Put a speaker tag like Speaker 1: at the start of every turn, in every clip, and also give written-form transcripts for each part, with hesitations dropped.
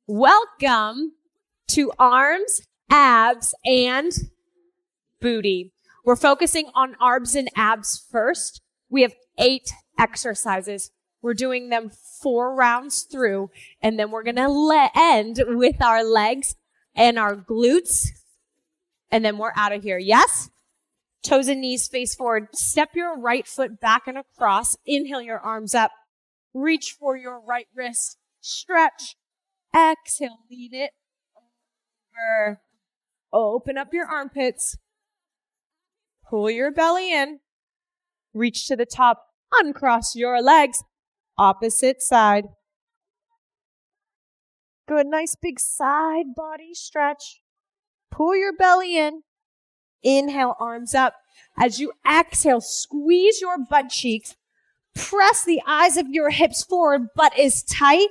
Speaker 1: Welcome to arms, abs, and booty. We're focusing on arms and abs first. We have 8 exercises. We're doing them 4 rounds through, and then we're going to end with our legs and our glutes, and then we're out of here. Yes? Toes and knees face forward. Step your right foot back and across. Inhale your arms up. Reach for your right wrist. Stretch. Exhale, lean it over. Open up your armpits. Pull your belly in. Reach to the top. Uncross your legs. Opposite side. Good, nice big side body stretch. Pull your belly in. Inhale, arms up. As you exhale, squeeze your butt cheeks. Press the eyes of your hips forward. Butt is tight.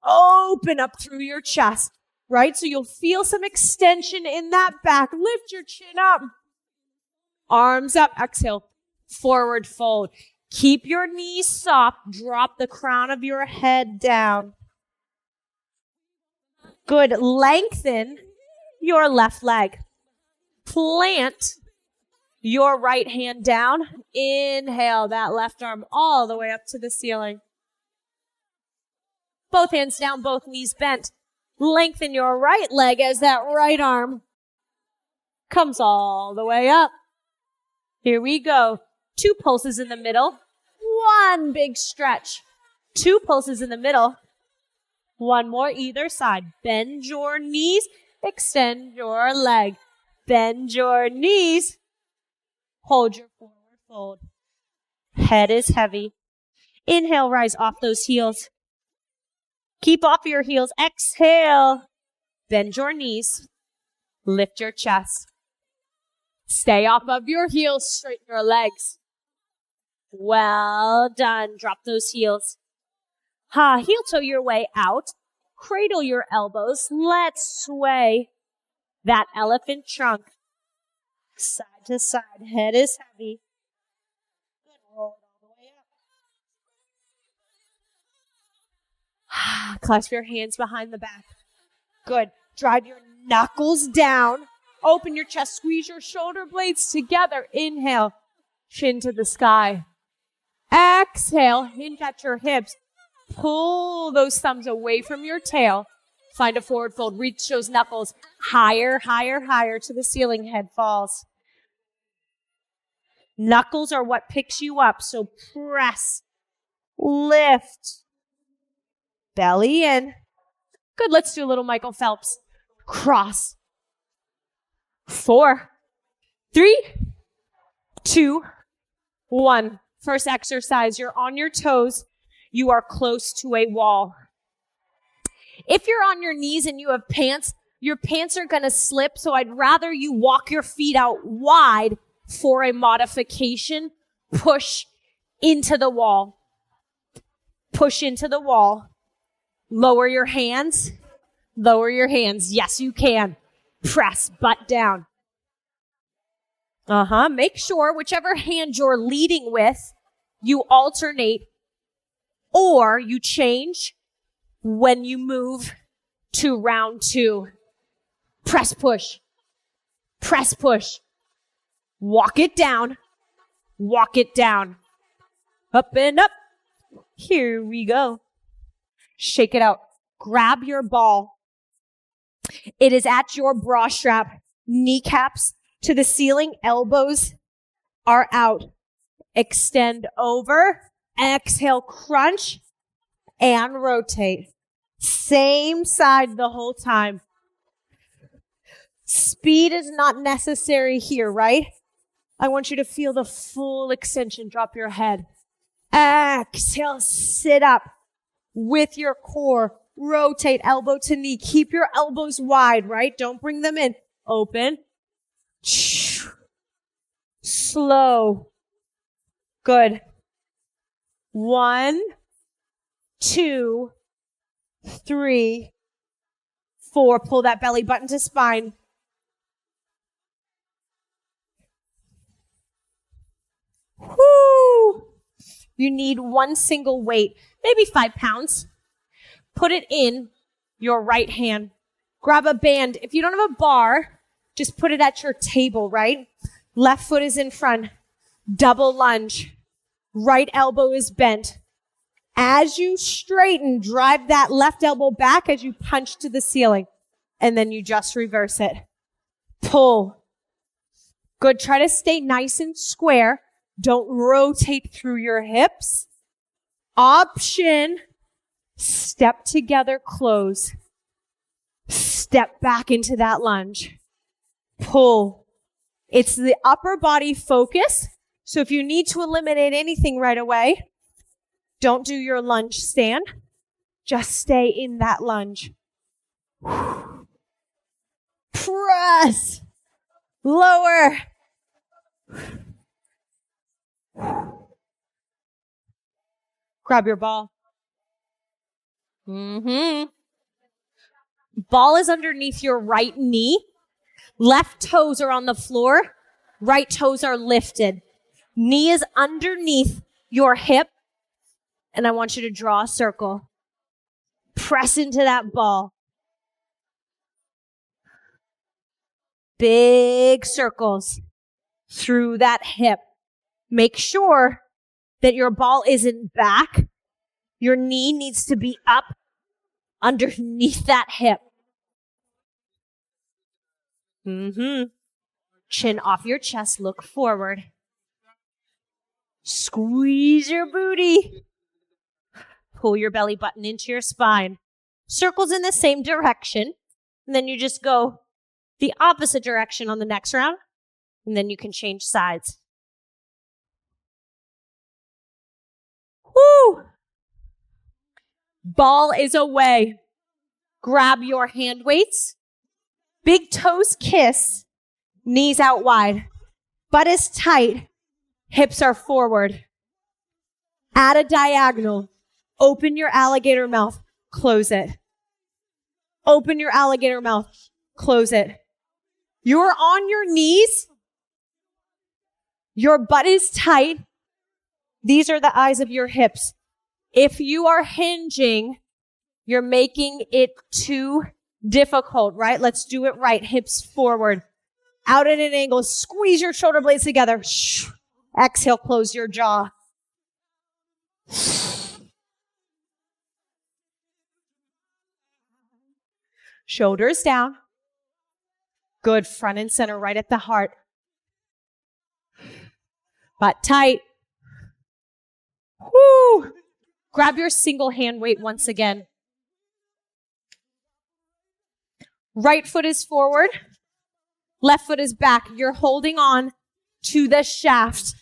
Speaker 1: Open up through your chest, right? So you'll feel some extension in that back. Lift your chin up. Arms up. Exhale. Forward fold. Keep your knees soft. Drop the crown of your head down. Good. Lengthen your left leg. Plant your right hand down. Inhale that left arm all the way up to the ceiling. Both hands down, both knees bent. Lengthen your right leg as that right arm comes all the way up. Here we go. 2 pulses in the middle. 1 big stretch. 2 pulses in the middle. 1 more either side. Bend your knees. Extend your leg. Bend your knees. Hold your forward fold. Head is heavy. Inhale, rise off those heels. Keep off your heels. Exhale. Bend your knees. Lift your chest. Stay off of your heels. Straighten your legs. Well done. Drop those heels. Heel toe your way out. Cradle your elbows. Let's sway that elephant trunk. Side to side. Head is heavy. Good. Roll it all the way up. Clasp your hands behind the back. Good. Drive your knuckles down. Open your chest. Squeeze your shoulder blades together. Inhale. Chin to the sky. Exhale. Hinge at your hips. Pull those thumbs away from your tail. Find a forward fold. Reach those knuckles higher, higher, higher to the ceiling. Head falls. Knuckles are what picks you up. So press. Lift. Belly in. Good. Let's do a little Michael Phelps. Cross. 4, 3, 2, 1. First exercise. You're on your toes. You are close to a wall. If you're on your knees and you have pants, your pants are going to slip. So I'd rather you walk your feet out wide for a modification. Push into the wall. Push into the wall. Lower your hands. Lower your hands. Yes, you can. Press butt down. Make sure whichever hand you're leading with, you alternate or you change when you move to round 2. Press push. Press push. Walk it down. Walk it down. Up and up. Here we go. Shake it out. Grab your ball. It is at your bra strap. Kneecaps to the ceiling. Elbows are out. Extend over. Exhale, crunch and rotate. Same side the whole time. Speed is not necessary here, right? I want you to feel the full extension. Drop your head. Exhale, sit up with your core. Rotate elbow to knee. Keep your elbows wide, right? Don't bring them in. Open. Slow. Good. 1, 2, 3, 4. Pull that belly button to spine. Whoo! You need one single weight, maybe 5 pounds. Put it in your right hand. Grab a band. If you don't have a bar, just put it at your table, right? Left foot is in front. Double lunge. Right elbow is bent. As you straighten, drive that left elbow back as you punch to the ceiling. And then you just reverse it. Pull. Good. Try to stay nice and square. Don't rotate through your hips. Option. Step together, close. Step back into that lunge. Pull. It's the upper body focus. So if you need to eliminate anything right away, don't do your lunge stand. Just stay in that lunge. Press. Lower. Grab your ball. Ball is underneath your right knee. Left toes are on the floor. Right toes are lifted. Knee is underneath your hip. And I want you to draw a circle. Press into that ball. Big circles through that hip. Make sure that your ball isn't back. Your knee needs to be up underneath that hip. Chin off your chest, look forward. Squeeze your booty. Pull your belly button into your spine. Circles in the same direction. And then you just go the opposite direction on the next round. And then you can change sides. Woo! Ball is away. Grab your hand weights. Big toes kiss. Knees out wide. Butt is tight. Hips are forward. At a diagonal. Open your alligator mouth. Close it. Open your alligator mouth. Close it. You're on your knees. Your butt is tight. These are the eyes of your hips. If you are hinging, you're making it too difficult, right? Let's do it right. Hips forward. Out at an angle. Squeeze your shoulder blades together. Exhale, close your jaw. Shoulders down. Good. Front and center, right at the heart. Butt tight. Woo! Grab your single hand weight once again. Right foot is forward. Left foot is back. You're holding on to the shaft.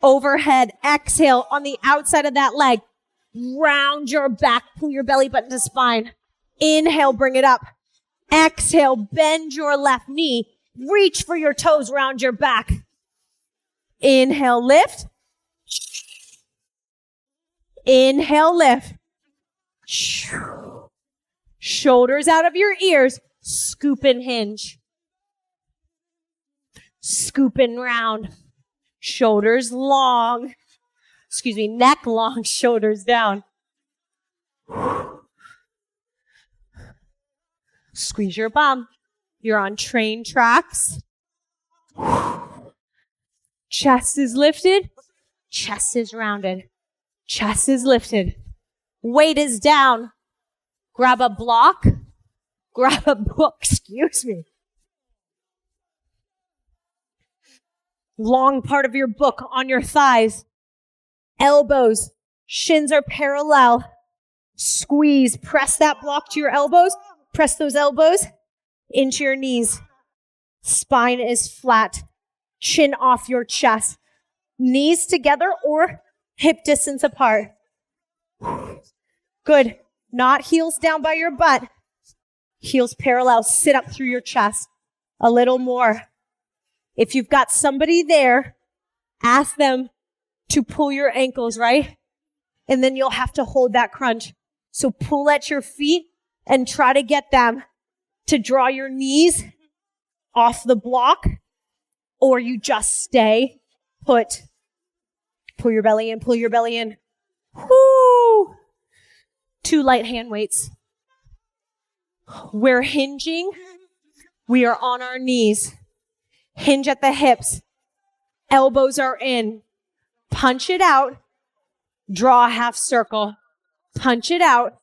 Speaker 1: Overhead. Exhale on the outside of that leg. Round your back. Pull your belly button to spine. Inhale, bring it up. Exhale, bend your left knee. Reach for your toes, round your back. Inhale, lift. Inhale, lift. Shoulders out of your ears. Scoop and hinge. Scoop and round. Shoulders long. Neck long, shoulders down. Squeeze your bum. You're on train tracks. Chest is lifted. Chest is rounded. Chest is lifted. Weight is down. Grab a block. Grab a book. Long part of your book on your thighs. Elbows. Shins are parallel. Squeeze. Press that block to your elbows. Press those elbows into your knees. Spine is flat. Chin off your chest. Knees together or hip distance apart. Good. Not heels down by your butt. Heels parallel. Sit up through your chest. A little more. If you've got somebody there, ask them to pull your ankles, right? And then you'll have to hold that crunch. So pull at your feet and try to get them to draw your knees off the block, or you just stay put. Pull your belly in, pull your belly in. Woo! 2 light hand weights. We're hinging. We are on our knees. Hinge at the hips. Elbows are in. Punch it out. Draw a half circle. Punch it out.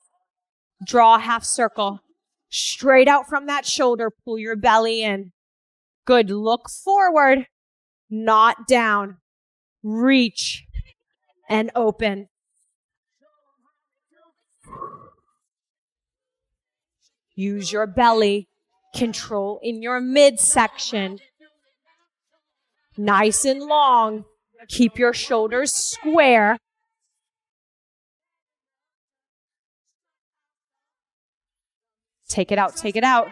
Speaker 1: Draw a half circle. Straight out from that shoulder. Pull your belly in. Good. Look forward, not down. Reach and open. Use your belly. Control in your midsection. Nice and long. Keep your shoulders square. Take it out, take it out.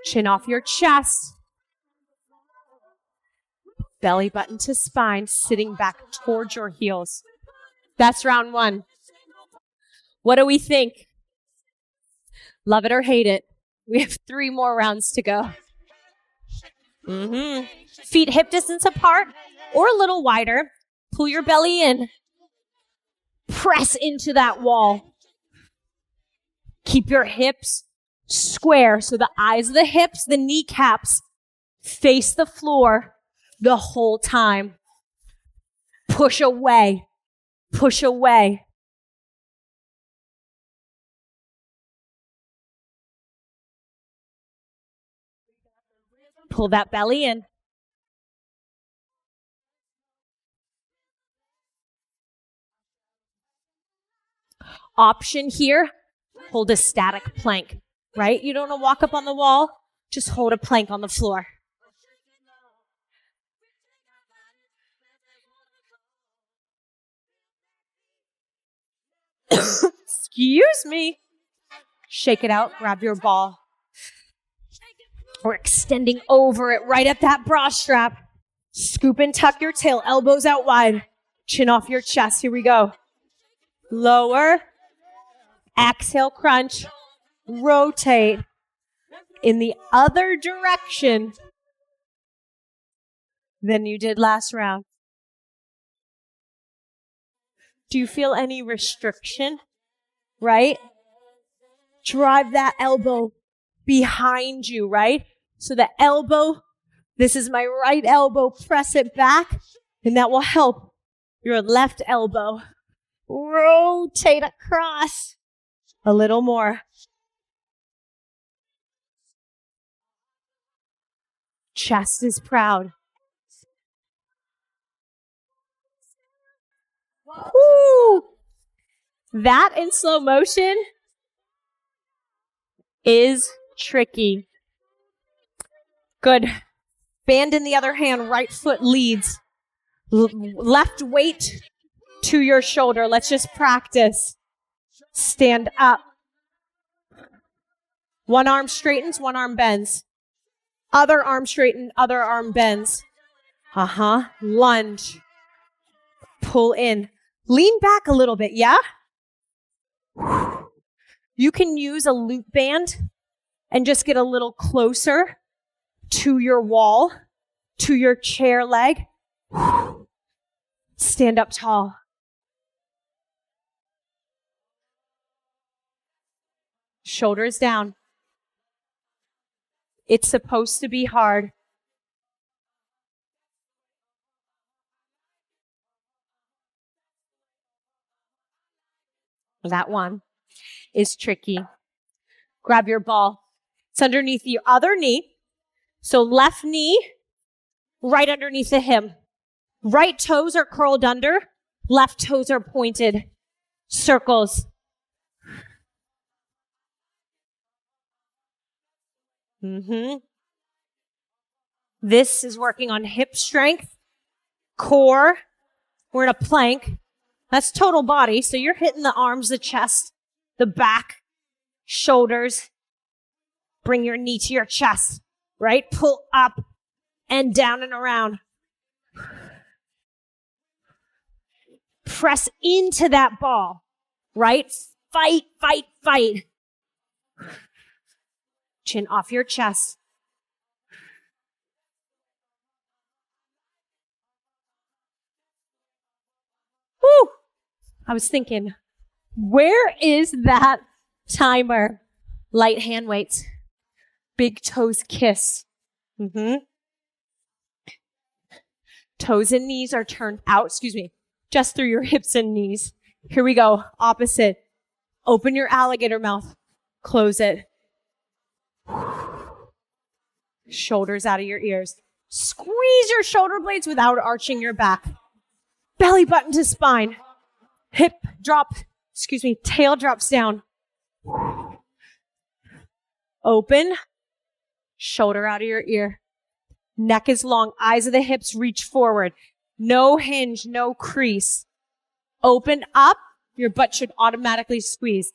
Speaker 1: Chin off your chest. Belly button to spine, sitting back towards your heels. That's round 1. What do we think? Love it or hate it? We have 3 more rounds to go. Feet hip distance apart or a little wider. Pull your belly in. Press into that wall. Keep your hips square so the eyes of the hips, the kneecaps face the floor the whole time. Push away. Push away. Pull that belly in. Option here, hold a static plank, right? You don't want to walk up on the wall, just hold a plank on the floor. Excuse me. Shake it out, grab your ball. We're extending over it right at that bra strap. Scoop and tuck your tail, elbows out wide. Chin off your chest. Here we go. Lower. Exhale, crunch. Rotate in the other direction than you did last round. Do you feel any restriction? Right? Drive that elbow behind you, right? So the elbow, this is my right elbow, press it back, and that will help your left elbow rotate across. A little more. Chest is proud. Woo! That in slow motion is tricky. Good. Band in the other hand, right foot leads. Left weight to your shoulder. Let's just practice. Stand up. One arm straightens, one arm bends. Other arm straighten, other arm bends. Lunge. Pull in. Lean back a little bit, yeah? You can use a loop band and just get a little closer to your wall, to your chair leg. Stand up tall. Shoulders down. It's supposed to be hard. That one is tricky. Grab your ball. It's underneath your other knee. So left knee, right underneath the hip. Right toes are curled under. Left toes are pointed. Circles. This is working on hip strength, core. We're in a plank. That's total body. So you're hitting the arms, the chest, the back, shoulders. Bring your knee to your chest, right? Pull up and down and around. Press into that ball, right? Fight, fight, fight. Chin off your chest. Woo! I was thinking, where is that Timer. Light hand weights. Big toes kiss. Toes and knees are turned out, just through your hips and knees. Here we go. Opposite. Open your alligator mouth. Close it. Shoulders out of your ears. Squeeze your shoulder blades without arching your back. Belly button to spine. Hip drop, tail drops down. Open. Shoulder out of your ear. Neck is long. Eyes of the hips reach forward. No hinge, no crease. Open up. Your butt should automatically squeeze.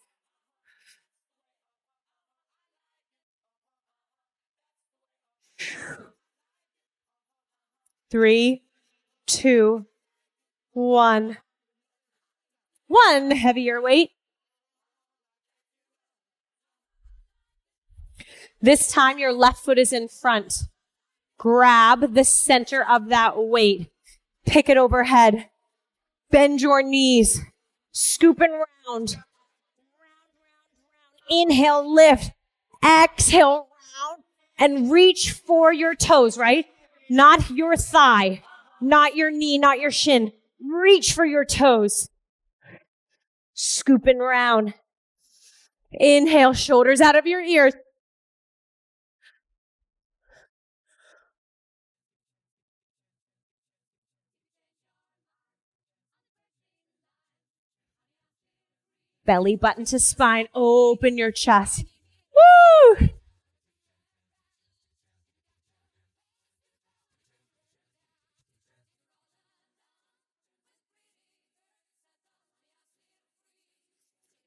Speaker 1: Three, two, one. One heavier weight. This time your left foot is in front. Grab the center of that weight. Pick it overhead. Bend your knees. Scoop and round. Inhale, lift. Exhale, round. And reach for your toes, right? Not your thigh. Not your knee, not your shin. Reach for your toes. Scoop and round. Inhale, shoulders out of your ears. Belly button to spine. Open your chest. Woo!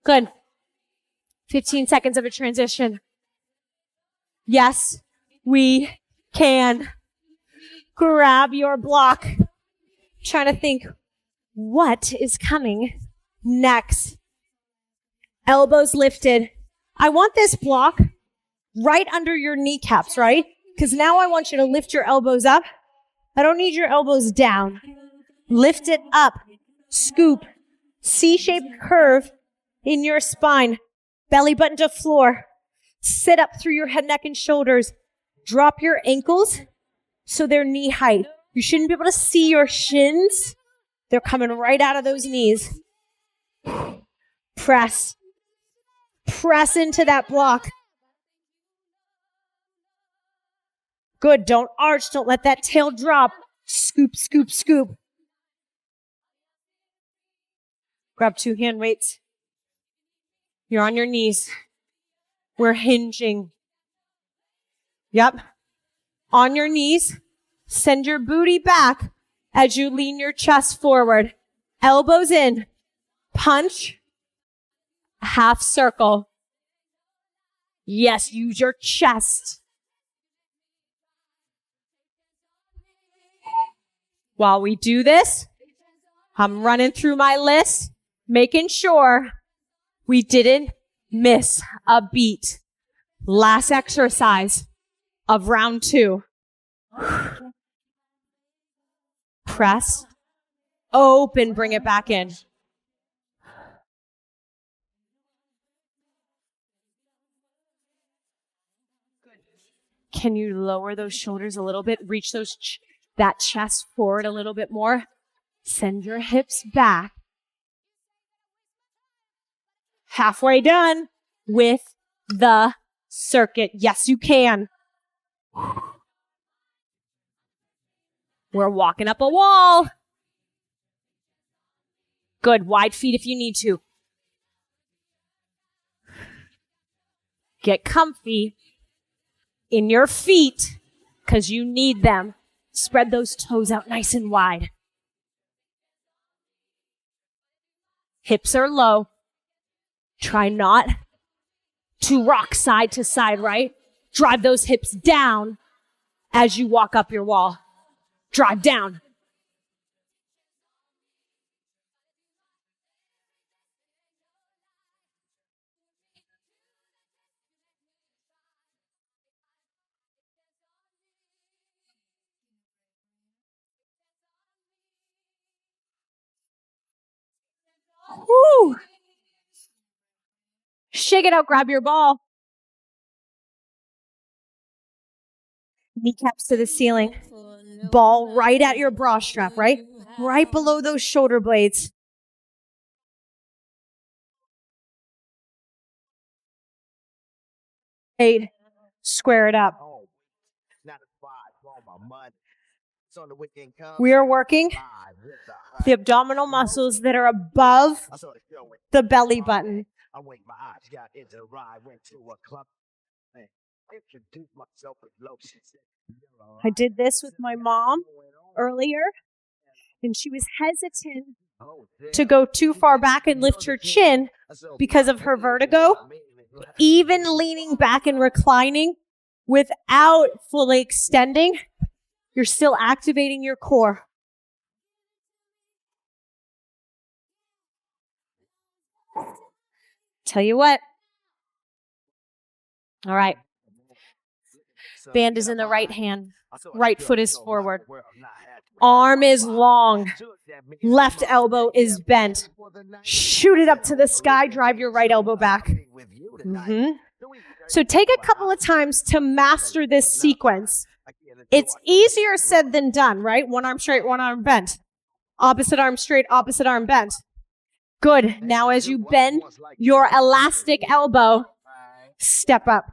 Speaker 1: Good. 15 seconds of a transition. Yes, we can. Grab your block. Trying to think, what is coming next? Elbows lifted. I want this block right under your kneecaps, right? Because now I want you to lift your elbows up. I don't need your elbows down. Lift it up. Scoop. C-shaped curve in your spine. Belly button to floor. Sit up through your head, neck, and shoulders. Drop your ankles so they're knee height. You shouldn't be able to see your shins. They're coming right out of those knees. Press. Press into that block. Good. Don't arch. Don't let that tail drop. Scoop, scoop, scoop. Grab 2 hand weights. You're on your knees. We're hinging. Yep. On your knees. Send your booty back as you lean your chest forward. Elbows in. Punch. Half circle. Yes, use your chest. While we do this, I'm running through my list, making sure we didn't miss a beat. Last exercise of round 2. Press, open, bring it back in. Can you lower those shoulders a little bit? Reach that chest forward a little bit more. Send your hips back. Halfway done with the circuit. Yes, you can. We're walking up a wall. Good. Wide feet if you need to. Get comfy in your feet because you need them. Spread those toes out nice and wide. Hips are low. Try not to rock side to side, right? Drive those hips down as you walk up your wall. Drive down. Woo! Shake it out, grab your ball. Kneecaps to the ceiling. Ball right at your bra strap, right? Right below those shoulder blades. Eight. Square it up. We are working the abdominal muscles that are above the belly button. I did this with my mom earlier, and she was hesitant to go too far back and lift her chin because of her vertigo. Even leaning back and reclining without fully extending, you're still activating your core. Tell you what. All right. Band is in the right hand. Right foot is forward. Arm is long. Left elbow is bent. Shoot it up to the sky. Drive your right elbow back. So take a couple of times to master this sequence. It's easier said than done, right? One arm straight, one arm bent. Opposite arm straight, opposite arm bent. Good. Now as you bend your elastic elbow, step up.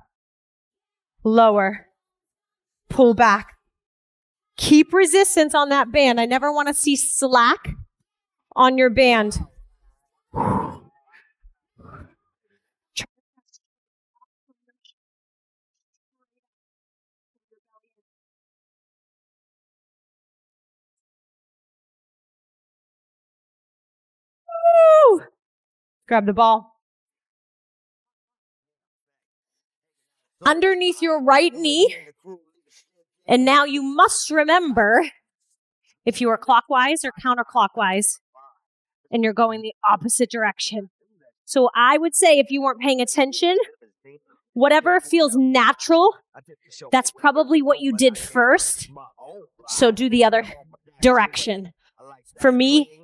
Speaker 1: Lower. Pull back. Keep resistance on that band. I never want to see slack on your band. Woo! Grab the ball. Underneath your right knee. And now you must remember if you are clockwise or counterclockwise and you're going the opposite direction. So I would say if you weren't paying attention, whatever feels natural, that's probably what you did first. So do the other direction. For me,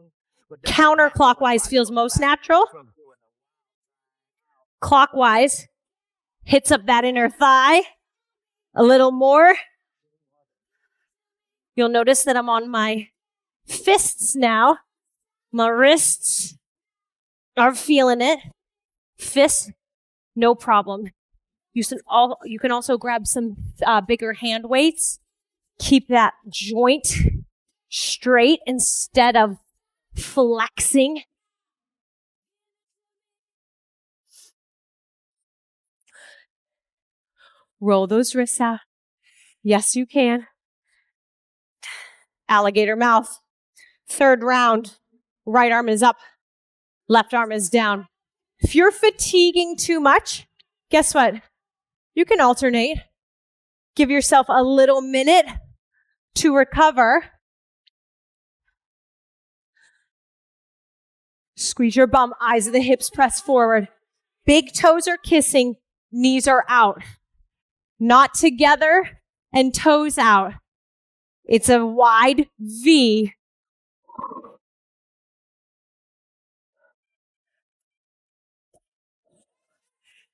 Speaker 1: counterclockwise feels most natural. Clockwise hits up that inner thigh a little more. You'll notice that I'm on my fists now. My wrists are feeling it. Fists, no problem. You can also grab some bigger hand weights. Keep that joint straight instead of flexing. Roll those wrists out. Yes, you can. Alligator mouth. Third round. Right arm is up. Left arm is down. If you're fatiguing too much, guess what? You can alternate. Give yourself a little minute to recover. Squeeze your bum, eyes of the hips press forward. Big toes are kissing, knees are out. Not together and toes out. It's a wide V.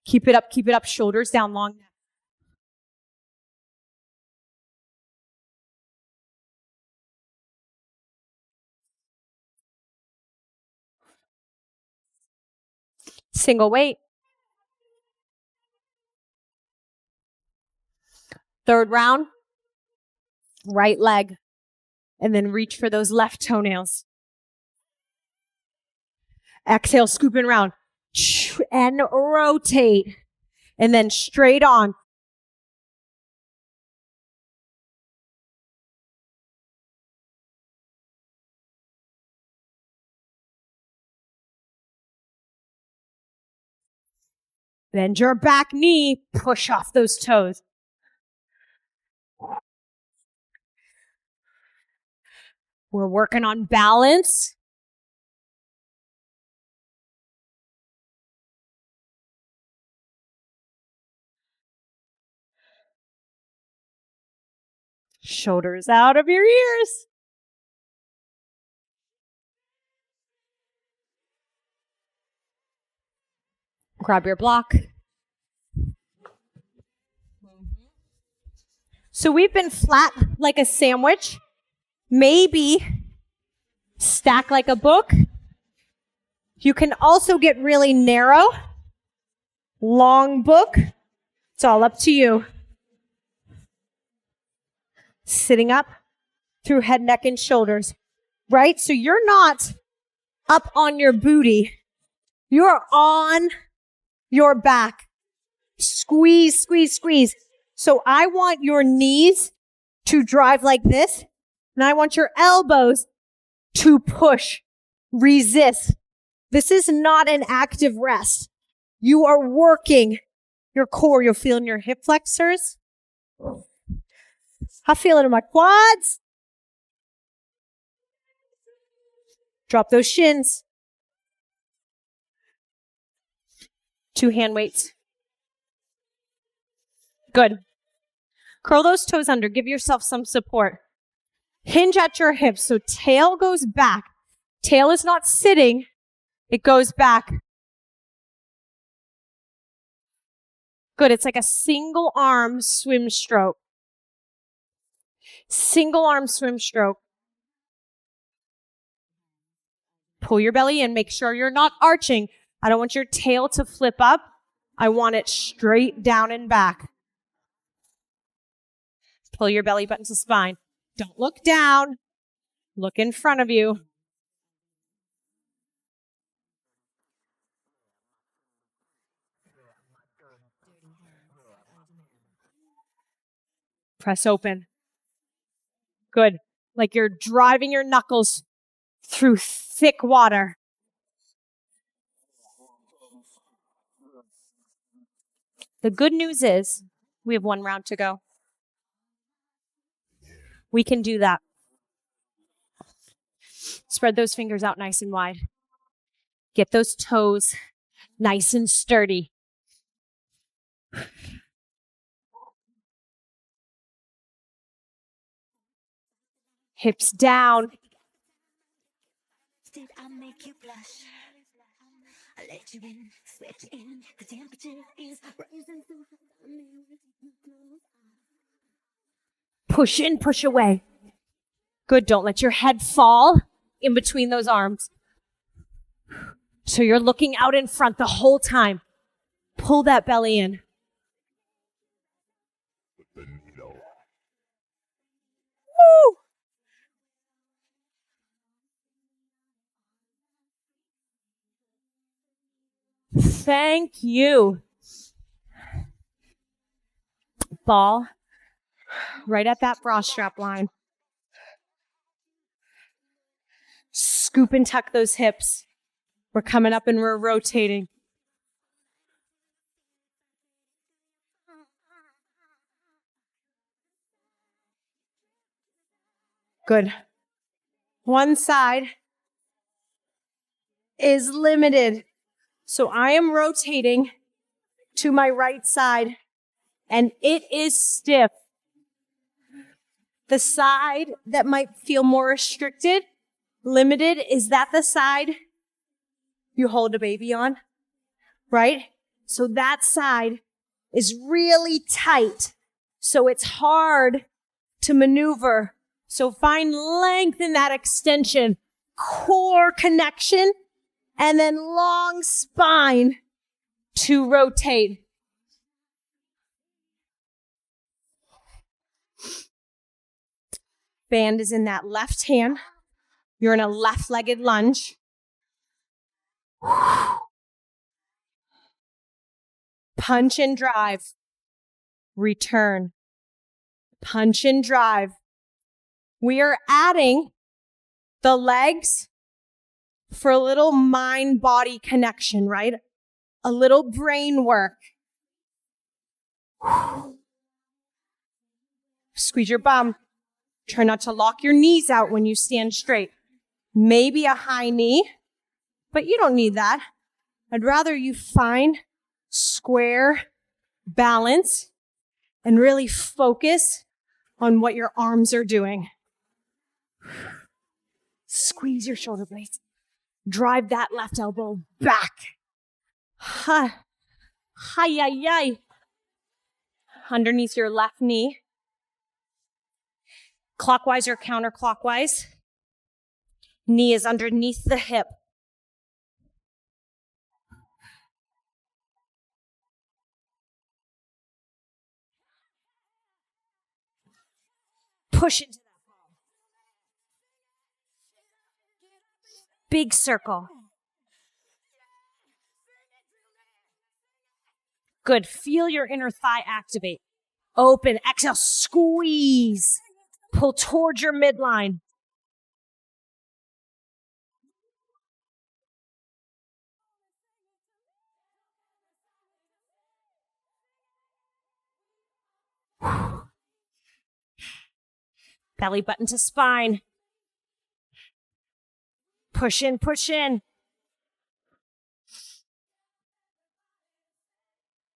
Speaker 1: Keep it up, shoulders down, long neck. Single weight. Third round, right leg, and then reach for those left toenails. Exhale, scooping around, and rotate, and then straight on. Bend your back knee, push off those toes. We're working on balance. Shoulders out of your ears. Grab your block. So we've been flat like a sandwich, maybe stack like a book. You can also get really narrow, long book. It's all up to you. Sitting up through head, neck, and shoulders, right? So you're not up on your booty. You're on your back. Squeeze, squeeze, squeeze. So I want your knees to drive like this, and I want your elbows to push, resist. This is not an active rest. You are working your core. You'll feel in your hip flexors. I feel it in my quads. Drop those shins. 2 hand weights. Good. Curl those toes under. Give yourself some support. Hinge at your hips. So tail goes back. Tail is not sitting. It goes back. Good. It's like a single arm swim stroke. Single arm swim stroke. Pull your belly in. Make sure you're not arching. I don't want your tail to flip up. I want it straight down and back. Pull your belly button to spine. Don't look down. Look in front of you. Press open. Good. Like you're driving your knuckles through thick water. The good news is we have 1 round to go. We can do that. Spread those fingers out nice and wide. Get those toes nice and sturdy. Hips down.
Speaker 2: I'll make you blush. I'll let you in, sweat you in. The temperature is rising.
Speaker 1: Push in, push away. Good. Don't let your head fall in between those arms. So you're looking out in front the whole time. Pull that belly in. Woo! Thank you. Ball right at that bra strap line. Scoop and tuck those hips. We're coming up and we're rotating. Good. One side is limited. So I am rotating to my right side, and it is stiff. The side that might feel more restricted, limited, is that the side you hold a baby on, right? So that side is really tight. So it's hard to maneuver. So find length in that extension, core connection, and then long spine to rotate. Band is in that left hand. You're in a left-legged lunge. Punch and drive. Return. Punch and drive. We are adding the legs for a little mind-body connection, right? A little brain work. Squeeze your bum. Try not to lock your knees out when you stand straight. Maybe a high knee, but you don't need that. I'd rather you find square balance and really focus on what your arms are doing. Squeeze your shoulder blades. Drive that left elbow back. Hi. Underneath your left knee. Clockwise or counterclockwise. Knee is underneath the hip. Push into that ball. Big circle. Good. Feel your inner thigh activate. Open. Exhale. Squeeze. Pull towards your midline. Belly button to spine. Push in, push in.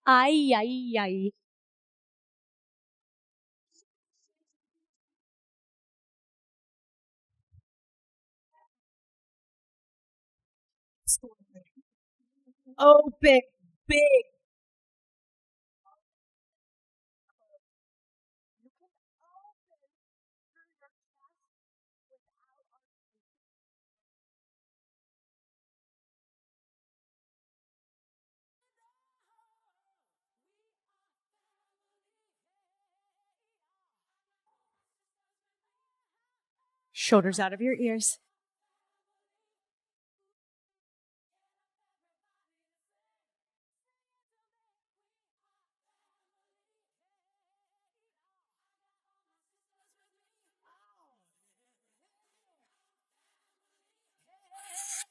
Speaker 1: Ay. Open, big. Shoulders out of your ears.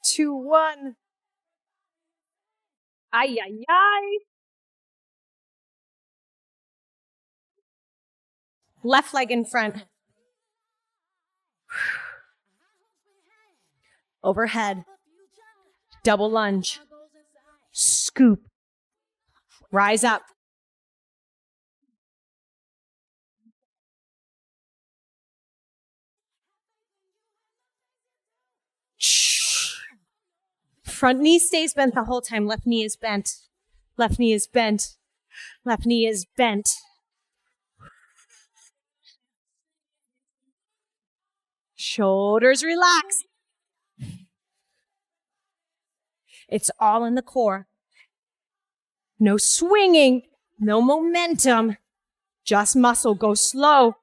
Speaker 1: Two, one. Ay. Left leg in front. Overhead. Double lunge. Scoop. Rise up. Front knee stays bent the whole time. Left knee is bent. Left knee is bent. Left knee is bent. Shoulders relax. It's all in the core. No swinging, no momentum, just muscle. Go slow.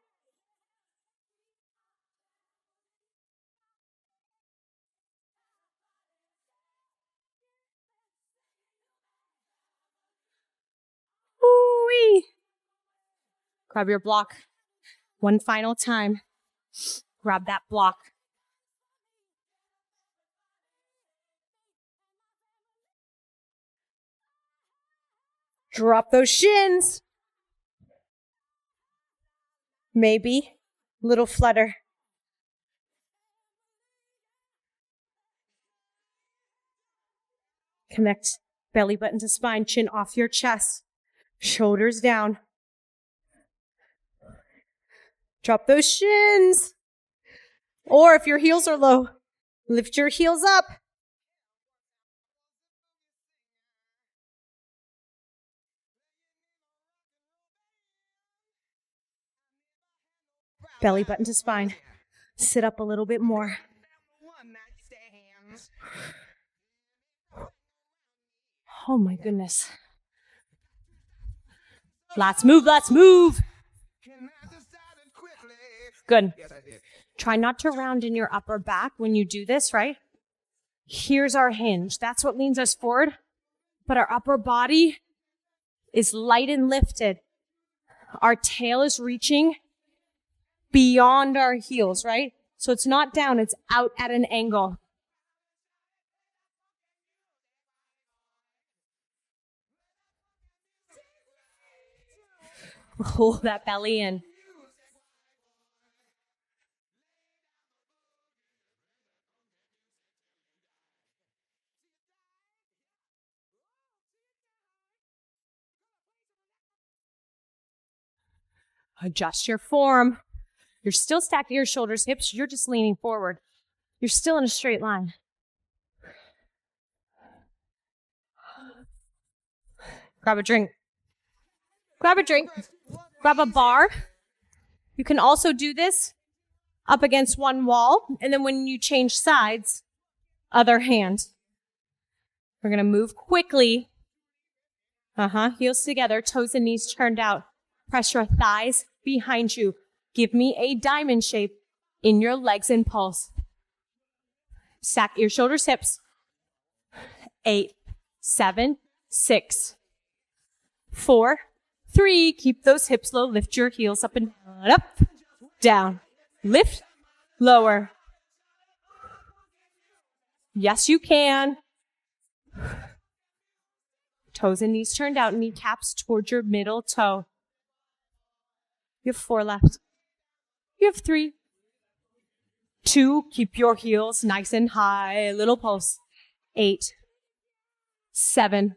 Speaker 1: Ooh-wee. Grab your block. One final time. Grab that block. Drop those shins. Maybe. Little flutter. Connect belly button to spine, chin off your chest. Shoulders down. Drop those shins. Or if your heels are low, lift your heels up. Belly button to spine. Sit up a little bit more. Oh my goodness. Let's move. Good. Try not to round in your upper back when you do this, right? Here's our hinge. That's what leans us forward. But our upper body is light and lifted. Our tail is reaching beyond our heels, right? So it's not down, it's out at an angle. Hold that belly in. Adjust your form. You're still stacking your shoulders, hips. You're just leaning forward. You're still in a straight line. Grab a drink. Grab a drink. Grab a bar. You can also do this up against one wall. And then when you change sides, other hand. We're going to move quickly. Heels together, toes and knees turned out. Press your thighs behind you. Give me a diamond shape in your legs and pulse. Stack your shoulders, hips. 8, 7, 6, 4, 3. Keep those hips low. Lift your heels up and down, up, down. Lift, lower. Yes, you can. Toes and knees turned out, kneecaps towards your middle toe. You have 4 left. You have 3. 2, keep your heels nice and high, little pulse. 8, 7,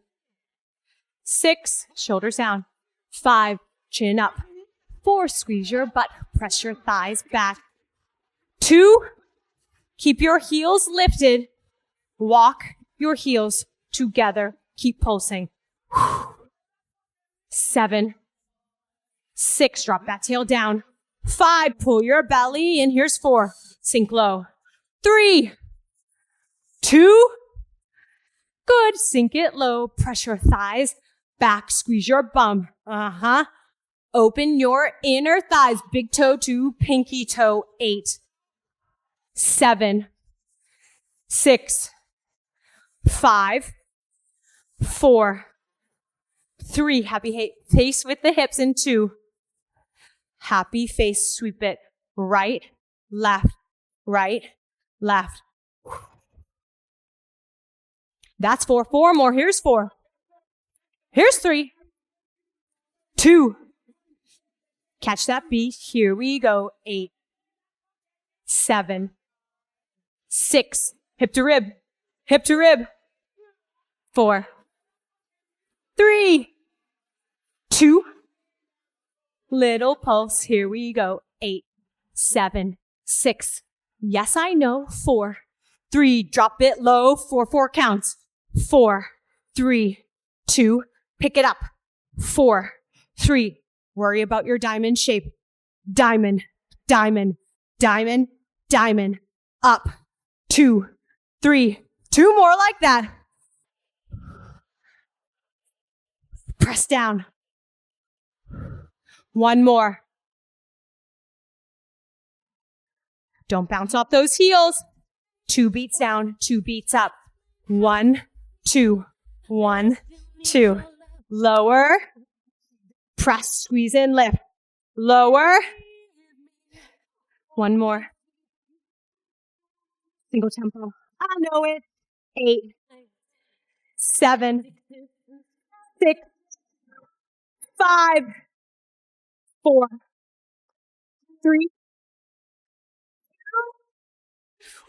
Speaker 1: 6, shoulders down. 5, chin up. 4, squeeze your butt, press your thighs back. 2, keep your heels lifted. Walk your heels together. Keep pulsing. 7, 6, drop that tail down. 5, pull your belly in. Here's 4, sink low. 3, 2, good, sink it low. Press your thighs back, squeeze your bum. Open your inner thighs, big toe to pinky toe. 8, 7, 6, 5, 4, 3, happy face with the hips, and 2, happy face, sweep it, right, left, right, left. That's 4, 4 more, here's 4, here's 3, 2, catch that beat, here we go. 8, 7, 6, hip to rib, hip to rib. 4, 3, 2, little pulse, here we go. 8, 7, 6, yes I know. 4, 3, drop it low. 4, 4 counts. 4, 3, 2, pick it up. 4, 3, worry about your diamond shape. Diamond, diamond, diamond, diamond, up. 2, 3, 2 more like that. Press down. 1 more. Don't bounce off those heels. 2 beats down, 2 beats up. 1, 2, 1, 2. Lower. Press, squeeze in, lift. Lower. 1 more. Single tempo. I know it. 8, 7, 6, 5, 4, 3,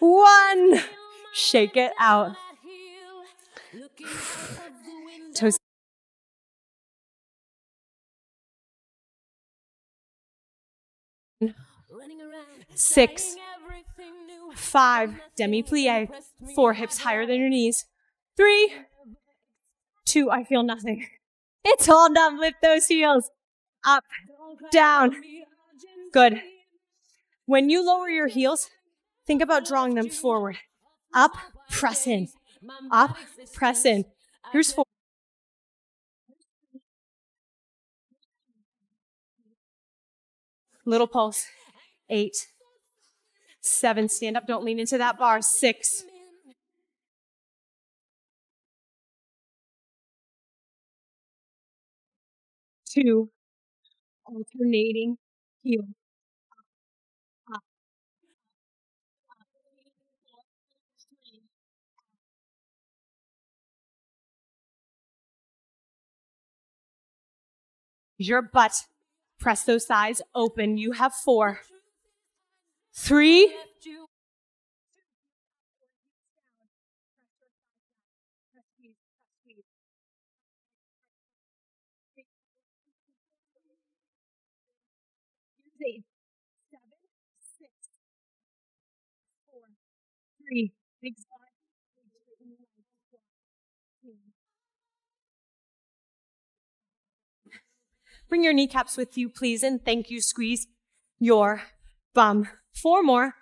Speaker 1: 2, 1. Shake it out. Toes. 6, 5, demi-plie. 4, hips higher than your knees. 3, 2, I feel nothing. It's all done. Lift those heels. Up, down. Good. When you lower your heels, think about drawing them forward. Up, press in. Up, press in. Here's 4. Little pulse. 8, 7, stand up, don't lean into that bar. 6, 2, alternating heel. Up, your butt. Press those thighs open. You have 4, 3, 8, 7, 6, 4, 3. Big squat. Bring your kneecaps with you, please, and thank you. Squeeze your bum. 4 more.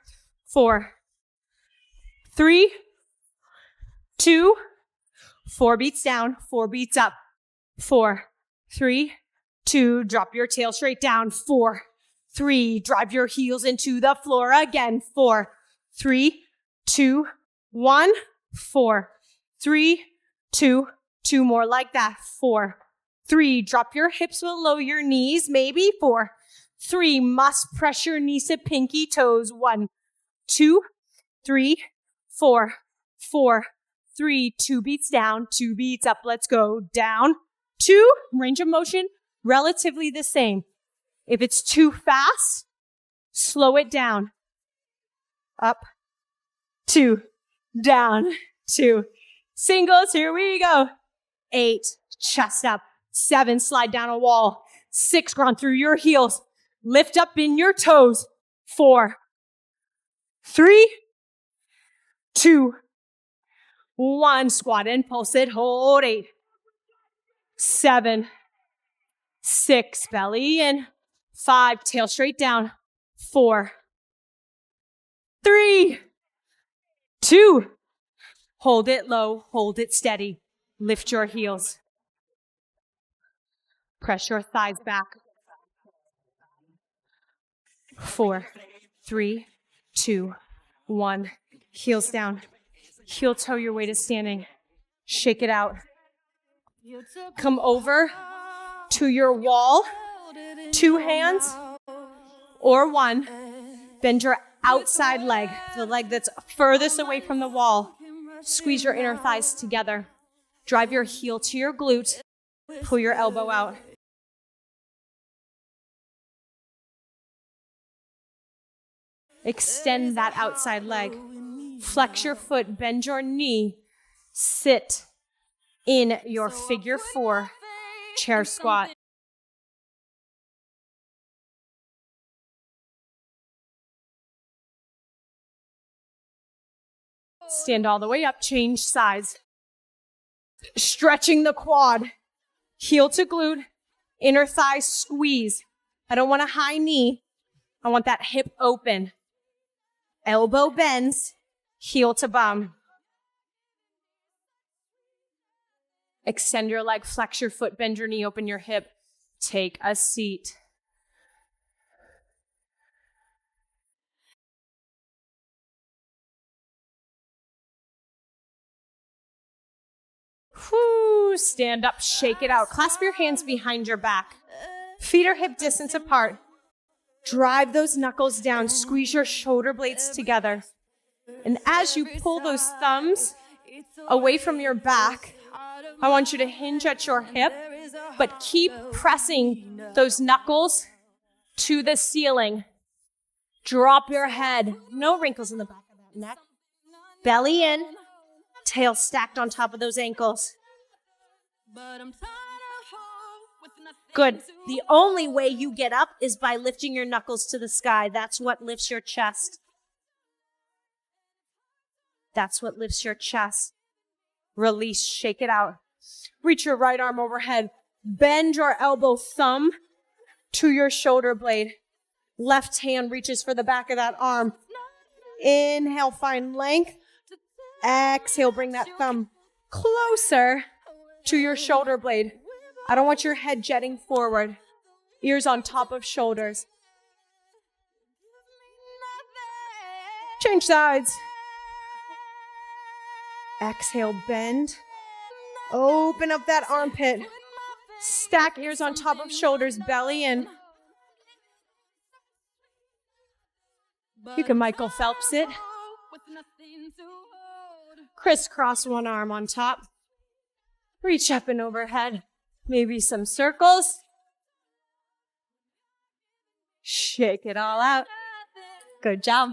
Speaker 1: 4, 3, 2, 4 beats down, 4 beats up. 4, 3, 2, drop your tail straight down. 4, 3, drive your heels into the floor again. 4, 3, 2, 1, 4, 3, 2, 2 more like that. 4, 3, drop your hips below your knees, maybe. 4, 3, must press your knees to pinky toes. 1, 2, 3, 4, 4, 3, 2 beats down, 2 beats up. Let's go. Down, 2, range of motion, relatively the same. If it's too fast, slow it down. Up, 2, down, 2. Singles, here we go. 8, chest up. 7, slide down a wall. 6, ground through your heels. Lift up in your toes. 4, 3, 2, 1. Squat and pulse it. Hold. 8, 7, 6. Belly in. 5. Tail straight down. 4, 3, 2. Hold it low. Hold it steady. Lift your heels. Press your thighs back. 4, 3, 2, 1. Heels down. Heel toe your way to standing. Shake it out. Come over to your wall. 2 hands or 1. Bend your outside leg, the leg that's furthest away from the wall. Squeeze your inner thighs together. Drive your heel to your glute. Pull your elbow out. Extend that outside leg. Flex your foot, bend your knee. Sit in your figure 4 chair squat. Stand all the way up, change sides. Stretching the quad. Heel to glute, inner thigh squeeze. I don't want a high knee. I want that hip open. Elbow bends, heel to bum. Extend your leg, flex your foot, bend your knee, open your hip. Take a seat. Whoo, stand up, shake it out. Clasp your hands behind your back. Feet are hip distance apart. Drive those knuckles down, squeeze your shoulder blades together. And as you pull those thumbs away from your back, I want you to hinge at your hip, but keep pressing those knuckles to the ceiling. Drop your head. No wrinkles in the back of that neck. Belly in, tail stacked on top of those ankles. Good. The only way you get up is by lifting your knuckles to the sky. That's what lifts your chest. That's what lifts your chest. Release, shake it out. Reach your right arm overhead. Bend your elbow thumb to your shoulder blade. Left hand reaches for the back of that arm. Inhale, find length. Exhale, bring that thumb closer to your shoulder blade. I don't want your head jetting forward. Ears on top of shoulders. Change sides. Exhale, bend. Open up that armpit. Stack ears on top of shoulders, belly in. You can Michael Phelps it. Crisscross one arm on top. Reach up and overhead. Maybe some circles. Shake it all out. Good job.